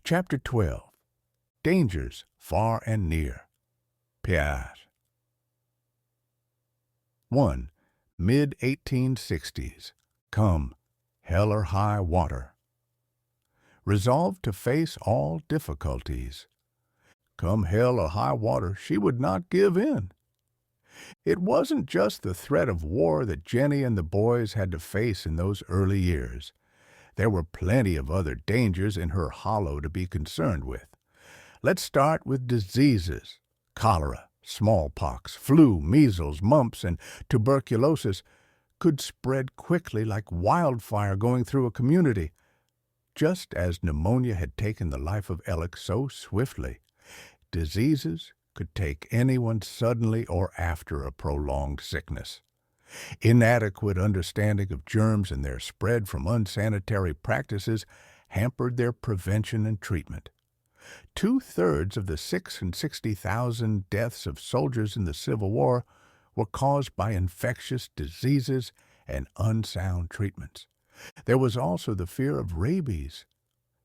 Chapter 12. Dangers Far and Near. Pierre. 1. Mid-1860s. Come, hell or high water. Resolved to face all difficulties. Come hell or high water, she would not give in. It wasn't just the threat of war that Jenny and the boys had to face in those early years. There were plenty of other dangers in her hollow to be concerned with. Let's start with diseases. Cholera, smallpox, flu, measles, mumps, and tuberculosis could spread quickly like wildfire going through a community. Just as pneumonia had taken the life of Alec so swiftly, diseases could take anyone suddenly or after a prolonged sickness. Inadequate understanding of germs and their spread from unsanitary practices hampered their prevention and treatment. 2/3 of the 660,000 deaths of soldiers in the Civil War were caused by infectious diseases and unsound treatments. There was also the fear of rabies.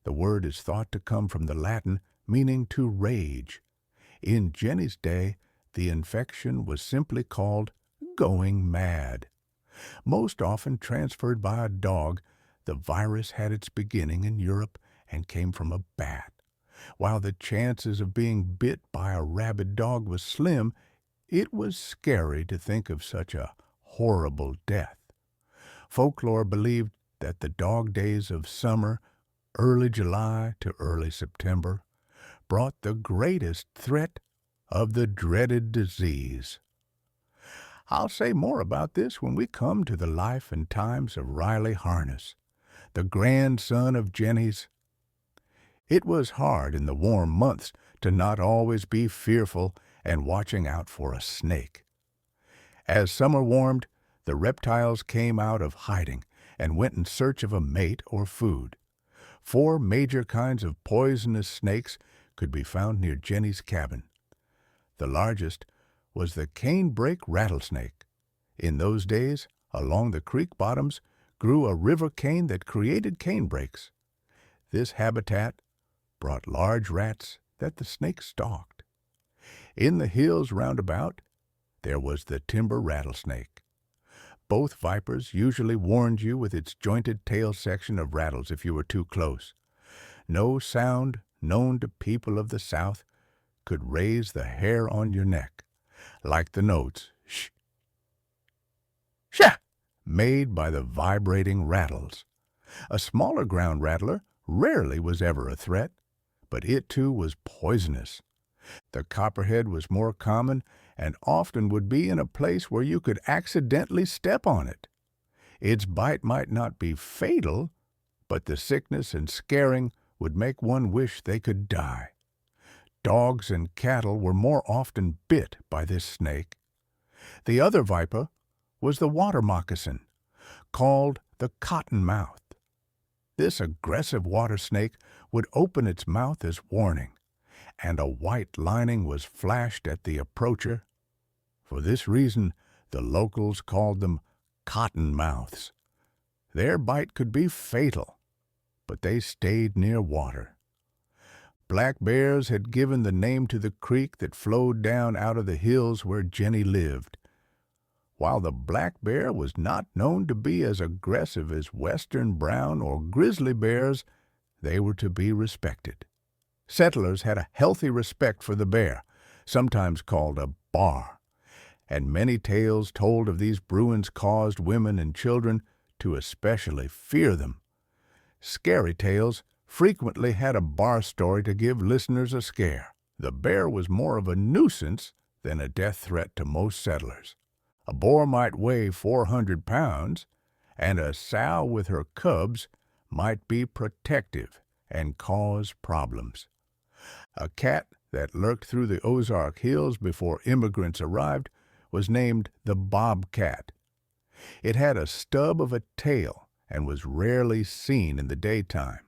The word is thought to come from the Latin meaning to rage. In Jenny's day, the infection was simply called going mad. Most often transferred by a dog, the virus had its beginning in Europe and came from a bat. While the chances of being bit by a rabid dog was slim, it was scary to think of such a horrible death. Folklore believed that the dog days of summer, early July to early September, brought the greatest threat of the dreaded disease. I'll say more about this when we come to the life and times of Riley Harness, the grandson of Jenny's. It was hard in the warm months to not always be fearful and watching out for a snake. As summer warmed, the reptiles came out of hiding and went in search of a mate or food. 4 major kinds of poisonous snakes could be found near Jenny's cabin. The largest was the canebrake rattlesnake. In those days, along the creek bottoms grew a river cane that created canebrakes. This habitat brought large rats that the snake stalked. In the hills roundabout, there was the timber rattlesnake. Both vipers usually warned you with its jointed tail section of rattles if you were too close. No sound known to people of the South could raise the hair on your neck, like the notes sh, sha, made by the vibrating rattles. A smaller ground rattler rarely was ever a threat, but it too was poisonous. The copperhead was more common and often would be in a place where you could accidentally step on it. Its bite might not be fatal, but the sickness and scaring would make one wish they could die. Dogs and cattle were more often bit by this snake. The other viper was the water moccasin, called the cottonmouth. This aggressive water snake would open its mouth as warning, and a white lining was flashed at the approacher. For this reason, the locals called them cottonmouths. Their bite could be fatal, but they stayed near water. Black bears had given the name to the creek that flowed down out of the hills where Jenny lived. While the black bear was not known to be as aggressive as western brown or grizzly bears, they were to be respected. Settlers had a healthy respect for the bear, sometimes called a bar, and many tales told of these bruins caused women and children to especially fear them. Scary tales frequently had a bar story to give listeners a scare. The bear was more of a nuisance than a death threat to most settlers. A boar might weigh 400 pounds, and a sow with her cubs might be protective and cause problems. A cat that lurked through the Ozark Hills before immigrants arrived was named the bobcat. It had a stub of a tail and was rarely seen in the daytime.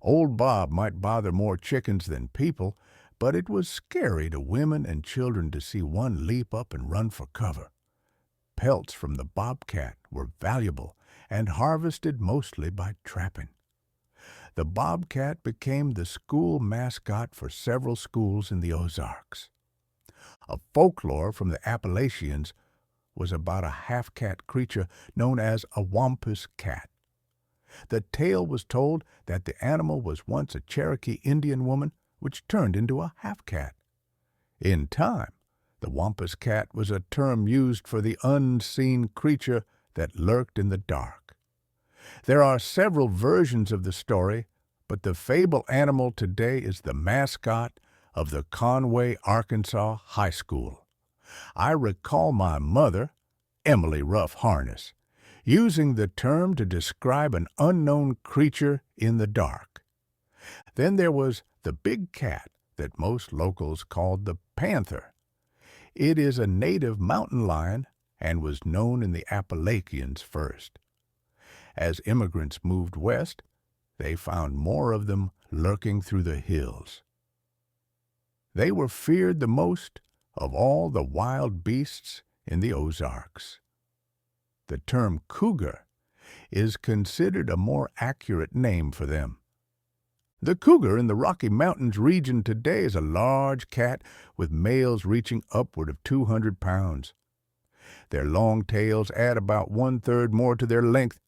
Old Bob might bother more chickens than people, but it was scary to women and children to see one leap up and run for cover. Pelts from the bobcat were valuable and harvested mostly by trapping. The bobcat became the school mascot for several schools in the Ozarks. A folklore from the Appalachians was about a half-cat creature known as a wampus cat. The tale was told that the animal was once a Cherokee Indian woman which turned into a half-cat. In time, the wampus cat was a term used for the unseen creature that lurked in the dark. There are several versions of the story, but the fable animal today is the mascot of the Conway, Arkansas High School. I recall my mother, Emily Ruff Harness, using the term to describe an unknown creature in the dark. Then there was the big cat that most locals called the panther. It is a native mountain lion and was known in the Appalachians first. As immigrants moved west, they found more of them lurking through the hills. They were feared the most of all the wild beasts in the Ozarks. The term cougar is considered a more accurate name for them. The cougar in the Rocky Mountains region today is a large cat with males reaching upward of 200 pounds. Their long tails add about 1/3 more to their length,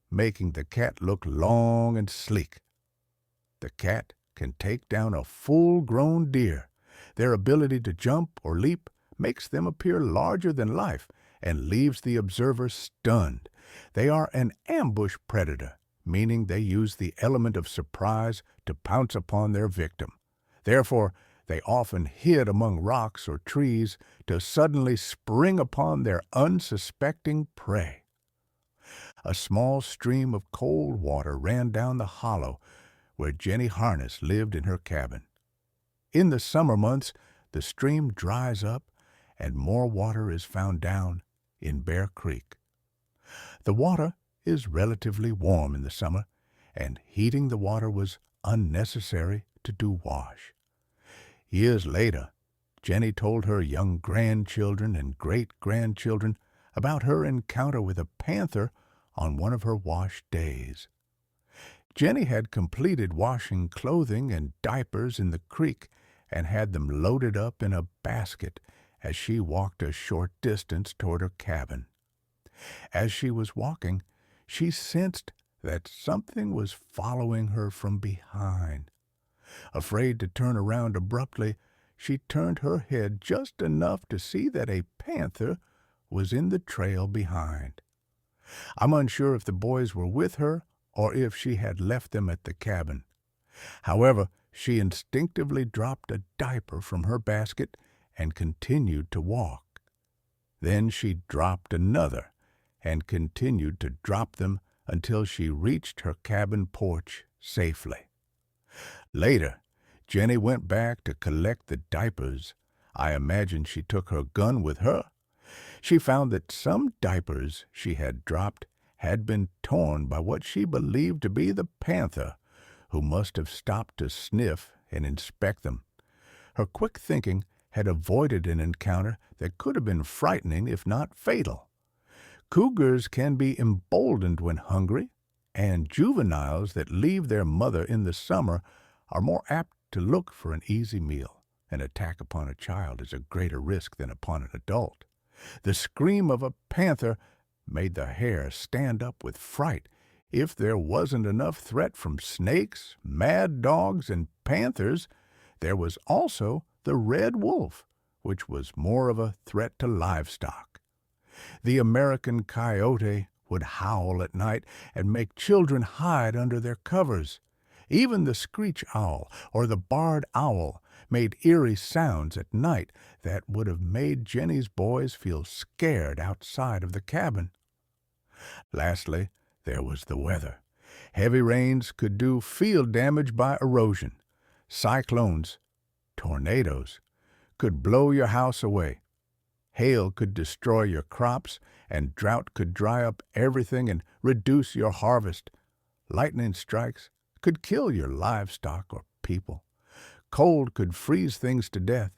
making the cat look long and sleek. The cat can take down a full-grown deer. Their ability to jump or leap makes them appear larger than life and leaves the observer stunned. They are an ambush predator, meaning they use the element of surprise to pounce upon their victim. Therefore, they often hid among rocks or trees to suddenly spring upon their unsuspecting prey. A small stream of cold water ran down the hollow where Jenny Harness lived in her cabin. In the summer months, the stream dries up and more water is found down in Bear Creek. The water is relatively warm in the summer, and heating the water was unnecessary to do wash. Years later, Jenny told her young grandchildren and great-grandchildren about her encounter with a panther on one of her wash days. Jenny had completed washing clothing and diapers in the creek and had them loaded up in a basket as she walked a short distance toward her cabin. As she was walking, she sensed that something was following her from behind. Afraid to turn around abruptly, she turned her head just enough to see that a panther was in the trail behind. I'm unsure if the boys were with her or if she had left them at the cabin. However, she instinctively dropped a diaper from her basket and continued to walk. Then she dropped another and continued to drop them until she reached her cabin porch safely. Later, Jenny went back to collect the diapers. I imagine she took her gun with her. She found that some diapers she had dropped had been torn by what she believed to be the panther, who must have stopped to sniff and inspect them. Her quick thinking had avoided an encounter that could have been frightening if not fatal. Cougars can be emboldened when hungry, and juveniles that leave their mother in the summer are more apt to look for an easy meal. An attack upon a child is a greater risk than upon an adult. The scream of a panther made the hair stand up with fright. If there wasn't enough threat from snakes, mad dogs, and panthers, there was also the red wolf, which was more of a threat to livestock. The American coyote would howl at night and make children hide under their covers. Even the screech owl or the barred owl made eerie sounds at night that would have made Jenny's boys feel scared outside of the cabin. Lastly, there was the weather. Heavy rains could do field damage by erosion. Cyclones, tornadoes, could blow your house away. Hail could destroy your crops, and drought could dry up everything and reduce your harvest. Lightning strikes could kill your livestock or people. Cold could freeze things to death,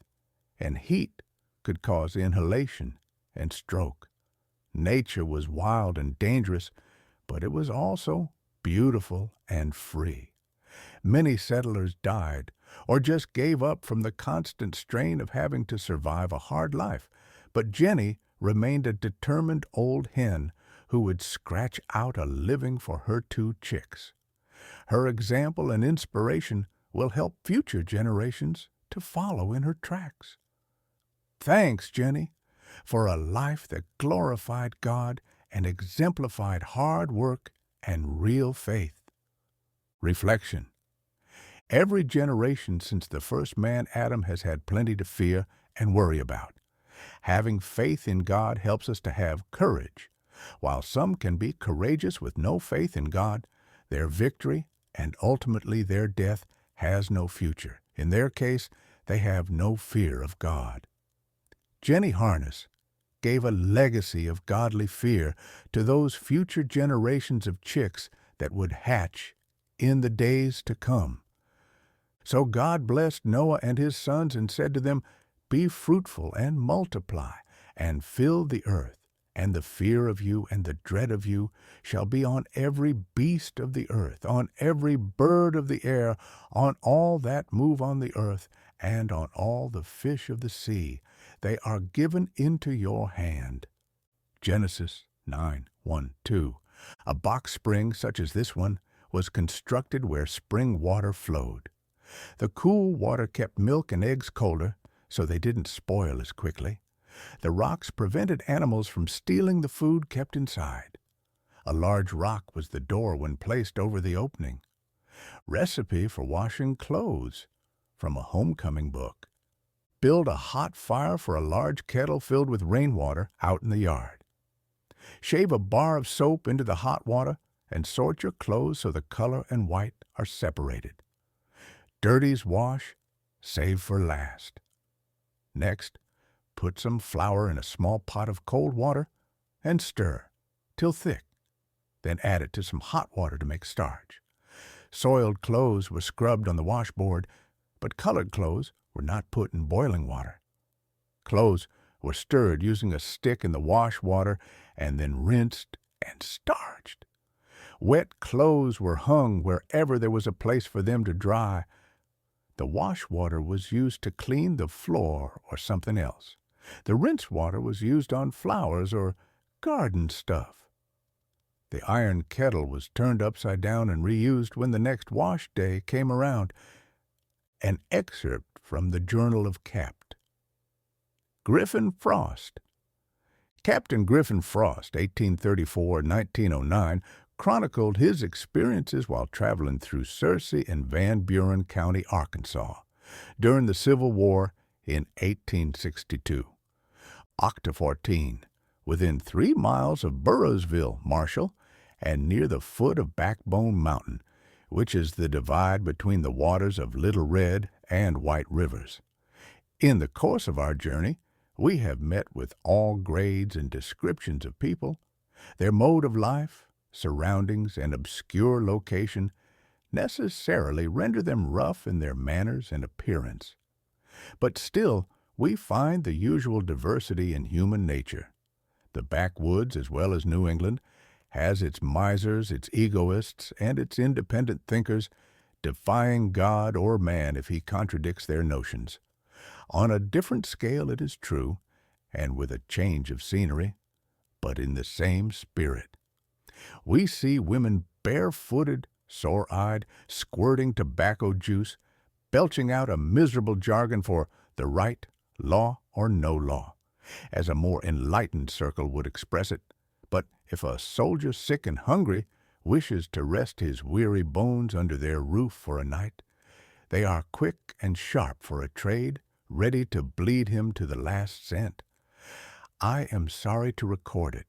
and heat could cause inhalation and stroke. Nature was wild and dangerous, but it was also beautiful and free. Many settlers died or just gave up from the constant strain of having to survive a hard life, but Jenny remained a determined old hen who would scratch out a living for her 2 chicks. Her example and inspiration will help future generations to follow in her tracks. Thanks, Jenny, for a life that glorified God and exemplified hard work and real faith. Reflection. Every generation since the first man, Adam, has had plenty to fear and worry about. Having faith in God helps us to have courage. While some can be courageous with no faith in God, their victory and ultimately their death has no future. In their case, they have no fear of God. Jenny Harness gave a legacy of godly fear to those future generations of chicks that would hatch in the days to come. So God blessed Noah and his sons and said to them, "Be fruitful and multiply, and fill the earth, and the fear of you and the dread of you shall be on every beast of the earth, on every bird of the air, on all that move on the earth, and on all the fish of the sea. They are given into your hand." Genesis 9:1-2. A box spring such as this one was constructed where spring water flowed. The cool water kept milk and eggs colder, so they didn't spoil as quickly. The rocks prevented animals from stealing the food kept inside. A large rock was the door when placed over the opening. Recipe for washing clothes from a homecoming book. Build a hot fire for a large kettle filled with rainwater out in the yard. Shave a bar of soap into the hot water and sort your clothes so the color and white are separated. Dirties wash, save for last. Next, put some flour in a small pot of cold water and stir till thick. Then add it to some hot water to make starch. Soiled clothes were scrubbed on the washboard, but colored clothes were not put in boiling water. Clothes were stirred using a stick in the wash water and then rinsed and starched. Wet clothes were hung wherever there was a place for them to dry. The wash water was used to clean the floor or something else. The rinse water was used on flowers or garden stuff. The iron kettle was turned upside down and reused when the next wash day came around. An excerpt from the Journal of Capt. Griffin Frost. Captain Griffin Frost, 1834-1909, chronicled his experiences while traveling through Searcy and Van Buren County, Arkansas, during the Civil War in 1862. Octa 14, within 3 miles of Burroughsville, Marshall, and near the foot of Backbone Mountain, which is the divide between the waters of Little Red and White Rivers. In the course of our journey, we have met with all grades and descriptions of people. Their mode of life, surroundings, and obscure location necessarily render them rough in their manners and appearance. But still, we find the usual diversity in human nature. The backwoods, as well as New England, has its misers, its egoists, and its independent thinkers, defying God or man if he contradicts their notions. On a different scale, it is true, and with a change of scenery, but in the same spirit. We see women barefooted, sore-eyed, squirting tobacco juice, belching out a miserable jargon for the right, law, or no law, as a more enlightened circle would express it. But if a soldier sick and hungry wishes to rest his weary bones under their roof for a night, they are quick and sharp for a trade, ready to bleed him to the last cent. I am sorry to record it,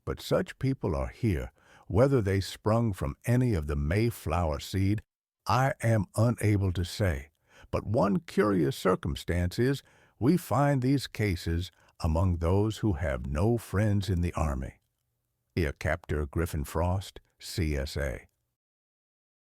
but such people are here. Whether they sprung from any of the Mayflower seed, I am unable to say. But one curious circumstance is we find these cases among those who have no friends in the Army. Captain Griffin Frost, CSA.